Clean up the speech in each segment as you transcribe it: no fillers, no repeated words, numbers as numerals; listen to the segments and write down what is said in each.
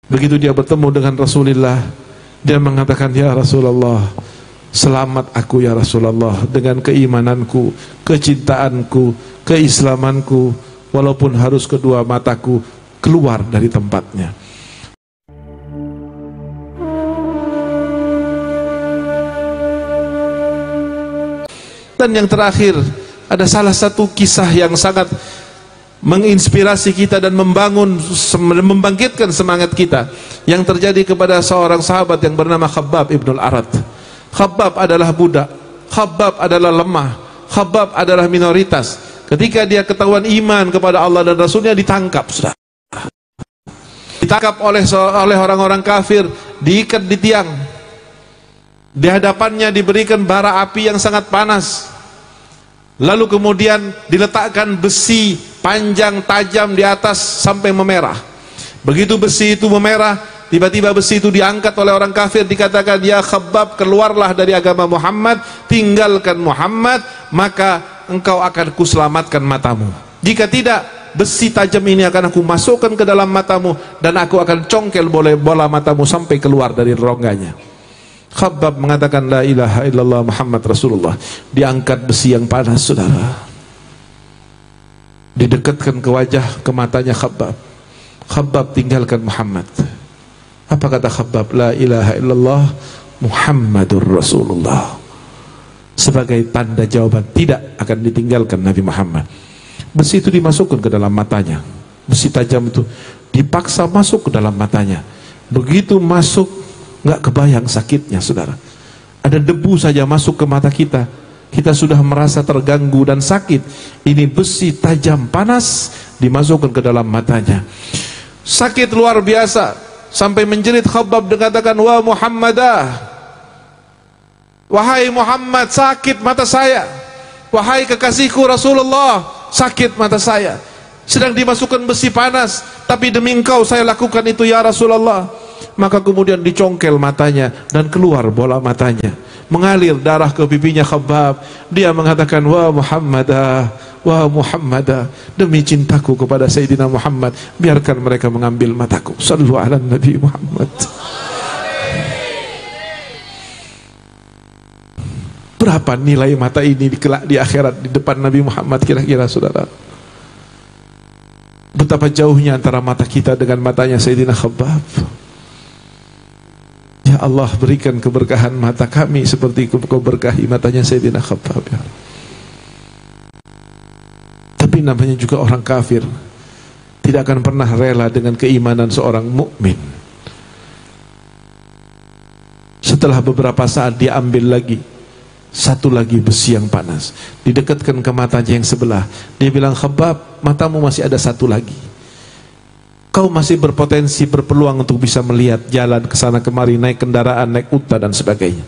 Begitu dia bertemu dengan Rasulullah, dia mengatakan, ya Rasulullah, selamat aku ya Rasulullah dengan keimananku, kecintaanku, keislamanku, walaupun harus kedua mataku keluar dari tempatnya. Dan yang terakhir, ada salah satu kisah yang sangat menginspirasi kita dan membangkitkan semangat kita, yang terjadi kepada seorang sahabat yang bernama Khabbab ibnul Arat. Khabbab adalah budak, Khabbab adalah lemah, Khabbab adalah minoritas. Ketika dia ketahuan iman kepada Allah dan Rasulnya, ditangkap, sudah ditangkap oleh orang-orang kafir, diikat di tiang, di hadapannya diberikan bara api yang sangat panas. Lalu kemudian diletakkan besi panjang tajam di atas sampai memerah. Begitu besi itu memerah, tiba-tiba besi itu diangkat oleh orang kafir, dikatakan, ya Khabbab, keluarlah dari agama Muhammad, tinggalkan Muhammad, maka engkau akan kuselamatkan matamu. Jika tidak, besi tajam ini akan aku masukkan ke dalam matamu dan aku akan congkel bola matamu sampai keluar dari rongganya. Khabbab mengatakan, la ilaha illallah Muhammad Rasulullah. Diangkat besi yang panas, saudara, didekatkan ke wajah, ke matanya Khabbab. Khabbab, tinggalkan Muhammad. Apa kata Khabbab? La ilaha illallah Muhammadur Rasulullah. Sebagai tanda jawaban tidak akan ditinggalkan Nabi Muhammad. Besi itu dimasukkan ke dalam matanya. Besi tajam itu dipaksa masuk ke dalam matanya. Begitu masuk, nggak kebayang sakitnya, saudara. Ada debu saja masuk ke mata kita, kita sudah merasa terganggu dan sakit. Ini besi tajam panas dimasukkan ke dalam matanya. Sakit luar biasa, sampai menjerit Khabbab dikatakan, wa Muhammadah, wahai Muhammad, sakit mata saya. Wahai kekasihku Rasulullah, sakit mata saya. Sedang dimasukkan besi panas, tapi demi engkau saya lakukan itu ya Rasulullah. Maka kemudian dicongkel matanya dan keluar bola matanya, mengalir darah ke pipinya Khabbab. Dia mengatakan, wa Muhammadah, wa Muhammadah, demi cintaku kepada Sayyidina Muhammad, biarkan mereka mengambil mataku. Sallu ala Nabi Muhammad. Berapa nilai mata ini di akhirat, di depan Nabi Muhammad, kira-kira, saudara? Betapa jauhnya antara mata kita dengan matanya Sayyidina Khabbab. Ya Allah, berikan keberkahan mata kami seperti Kau berkahi matanya Sayyidina Khabbab, ya. Tapi namanya juga orang kafir, tidak akan pernah rela dengan keimanan seorang mukmin. Setelah beberapa saat dia ambil lagi satu lagi besi yang panas, didekatkan ke matanya yang sebelah. Dia bilang, Khabbab, matamu masih ada satu lagi. Kau masih berpotensi, berpeluang untuk bisa melihat jalan ke sana kemari, naik kendaraan, naik unta dan sebagainya.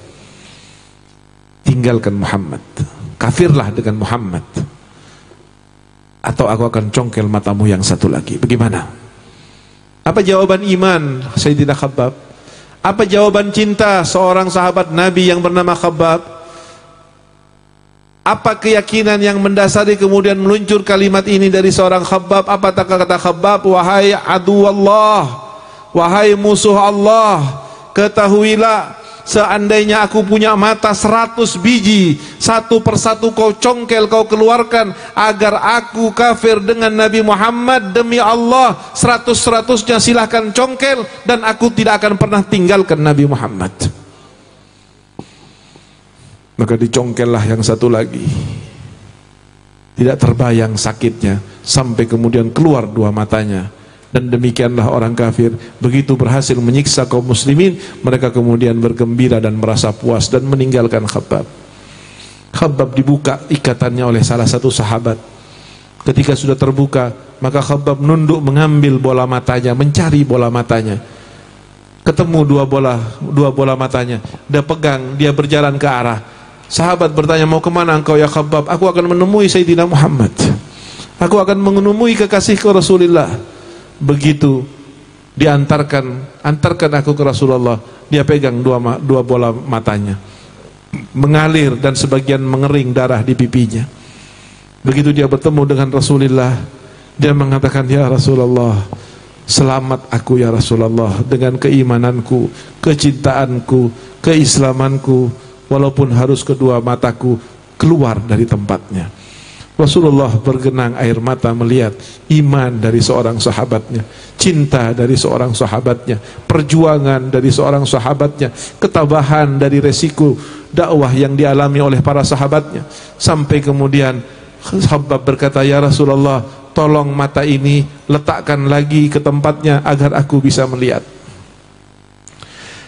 Tinggalkan Muhammad, kafirlah dengan Muhammad, atau aku akan congkel matamu yang satu lagi. Bagaimana? Apa jawaban iman Sayyidina Khabbab? Apa jawaban cinta seorang sahabat Nabi yang bernama Khabbab? Apa keyakinan yang mendasari kemudian meluncur kalimat ini dari seorang Khabbab? Apa kata Khabbab? Wahai adu Allah, wahai musuh Allah, ketahuilah, seandainya aku punya mata 100 biji, satu persatu kau congkel, kau keluarkan, agar aku kafir dengan Nabi Muhammad, demi Allah 100-100-nya silahkan congkel, dan aku tidak akan pernah tinggalkan Nabi Muhammad. Maka dicongkellah yang satu lagi. Tidak terbayang sakitnya, sampai kemudian keluar dua matanya. Dan demikianlah orang kafir, begitu berhasil menyiksa kaum muslimin, mereka kemudian bergembira dan merasa puas dan meninggalkan Khabbab. Khabbab dibuka ikatannya oleh salah satu sahabat. Ketika sudah terbuka, maka Khabbab nunduk mengambil bola matanya, mencari bola matanya. Ketemu dua bola matanya. Dia pegang, dia berjalan ke arah. Sahabat bertanya, mau kemana engkau ya Khabbab? Aku akan menemui Sayyidina Muhammad, aku akan menemui kekasihku Rasulullah. Begitu diantarkan, antarkan aku ke Rasulullah. Dia pegang dua bola matanya, mengalir dan sebagian mengering darah di pipinya. Begitu dia bertemu dengan Rasulullah, dia mengatakan, ya Rasulullah, Selamat aku ya Rasulullah dengan keimananku, kecintaanku, keislamanku, walaupun harus kedua mataku keluar dari tempatnya. Rasulullah bergenang air mata melihat iman dari seorang sahabatnya, cinta dari seorang sahabatnya, perjuangan dari seorang sahabatnya, ketabahan dari resiko dakwah yang dialami oleh para sahabatnya. Sampai kemudian Khabbab berkata, ya Rasulullah, tolong mata ini letakkan lagi ke tempatnya agar aku bisa melihat.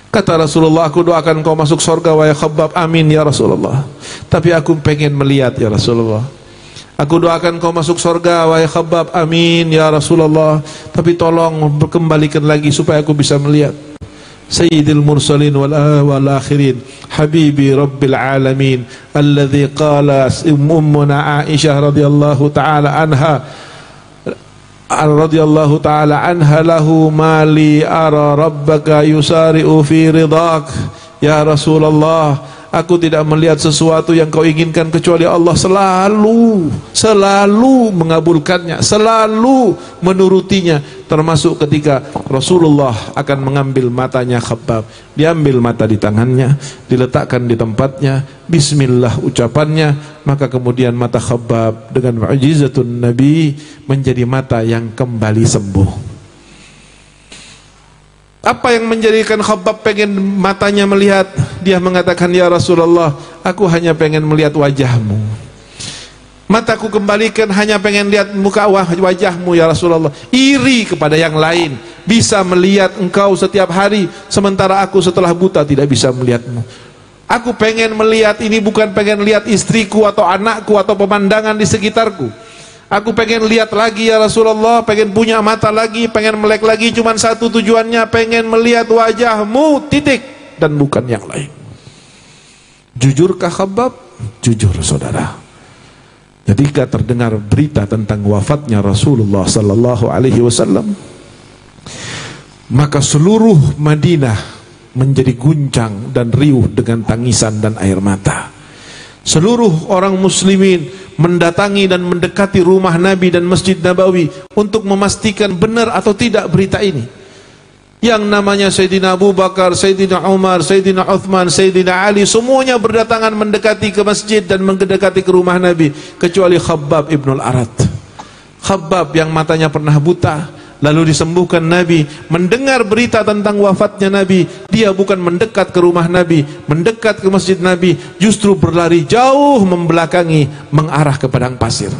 Kata Rasulullah, aku doakan kau masuk surga wahai Khabbab. Amin ya Rasulullah. Tapi aku pengen melihat ya Rasulullah. Aku doakan kau masuk surga wahai Khabbab. Amin ya Rasulullah. Tapi tolong kembalikan lagi supaya aku bisa melihat. Sayyidil mursalin wal akhirin, habibi rabbil alamin, alladhi qala ummuna Aisyah radhiyallahu ta'ala anha lahu mali ara rabbaka yusari'u fi ridak. Ya Rasulullah, aku tidak melihat sesuatu yang kau inginkan kecuali Allah selalu mengabulkannya, selalu menurutinya. Termasuk ketika Rasulullah akan mengambil matanya Khabbab, diambil mata di tangannya, diletakkan di tempatnya, bismillah ucapannya, maka kemudian mata Khabbab dengan mu'jizatun Nabi menjadi mata yang kembali sembuh. Apa yang menjadikan Khabbab pengen matanya melihat? Dia mengatakan, ya Rasulullah, aku hanya pengen melihat wajahmu. Mataku kembalikan, hanya pengen lihat muka wajahmu ya Rasulullah. Iri kepada yang lain, bisa melihat engkau setiap hari, sementara aku setelah buta tidak bisa melihatmu. Aku pengen melihat ini, bukan pengen lihat istriku atau anakku atau pemandangan di sekitarku. Aku pengen lihat lagi ya Rasulullah, pengen punya mata lagi, pengen melek lagi, cuma satu tujuannya, pengen melihat wajahmu, titik, dan bukan yang lain. Jujurkah Khabbab? Jujur saudara. Ketika terdengar berita tentang wafatnya Rasulullah sallallahu alaihi wasallam, maka seluruh Madinah menjadi guncang dan riuh dengan tangisan dan air mata. Seluruh orang muslimin mendatangi dan mendekati rumah Nabi dan Masjid Nabawi untuk memastikan benar atau tidak berita ini. Yang namanya Sayyidina Abu Bakar, Sayyidina Umar, Sayyidina Uthman, Sayyidina Ali, semuanya berdatangan mendekati ke masjid dan mendekati ke rumah Nabi, kecuali Khabbab ibnul Arat. Khabbab yang matanya pernah buta, lalu disembuhkan Nabi, mendengar berita tentang wafatnya Nabi, dia bukan mendekat ke rumah Nabi, mendekat ke masjid Nabi, justru berlari jauh membelakangi, mengarah ke padang pasir.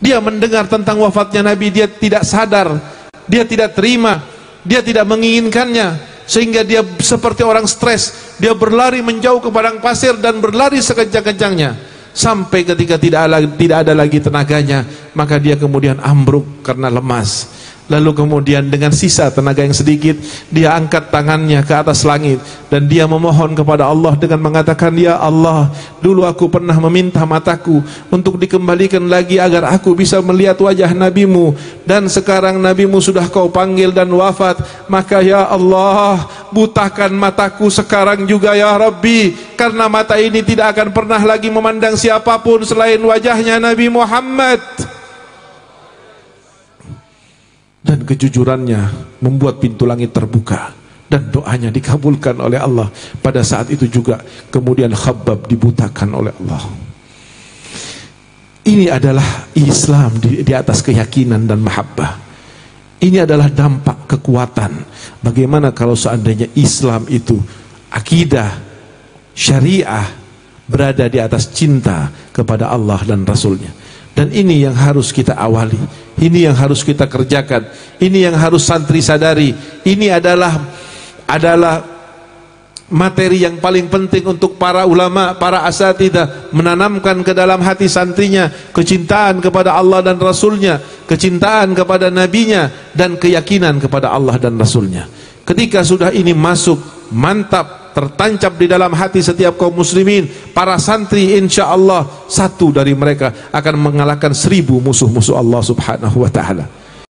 Dia mendengar tentang wafatnya Nabi, dia tidak sadar, dia tidak terima, dia tidak menginginkannya, sehingga dia seperti orang stres, dia berlari menjauh ke padang pasir dan berlari sekencang-kencangnya, sampai ketika tidak ada lagi tenaganya, maka dia kemudian ambruk karena lemas. Lalu kemudian dengan sisa tenaga yang sedikit, dia angkat tangannya ke atas langit dan dia memohon kepada Allah dengan mengatakan, ya Allah, dulu aku pernah meminta mataku untuk dikembalikan lagi agar aku bisa melihat wajah Nabimu, dan sekarang Nabimu sudah kau panggil dan wafat, maka ya Allah, butakan mataku sekarang juga ya Rabbi, karena mata ini tidak akan pernah lagi memandang siapapun selain wajahnya Nabi Muhammad. Dan kejujurannya membuat pintu langit terbuka dan doanya dikabulkan oleh Allah. Pada saat itu juga kemudian Khabbab dibutakan oleh Allah. Ini adalah Islam di atas keyakinan dan mahabbah. Ini adalah dampak kekuatan. Bagaimana kalau seandainya Islam itu akidah syariah berada di atas cinta kepada Allah dan Rasulnya. Dan ini yang harus kita awali, ini yang harus kita kerjakan, ini yang harus santri sadari. Ini adalah materi yang paling penting untuk para ulama, para asatidzah, menanamkan ke dalam hati santrinya kecintaan kepada Allah dan Rasulnya, kecintaan kepada Nabinya, dan keyakinan kepada Allah dan Rasulnya. Ketika sudah ini masuk, mantap, tertancap di dalam hati setiap kaum muslimin, para santri insya Allah satu dari mereka akan mengalahkan 1000 musuh-musuh Allah subhanahu wa ta'ala.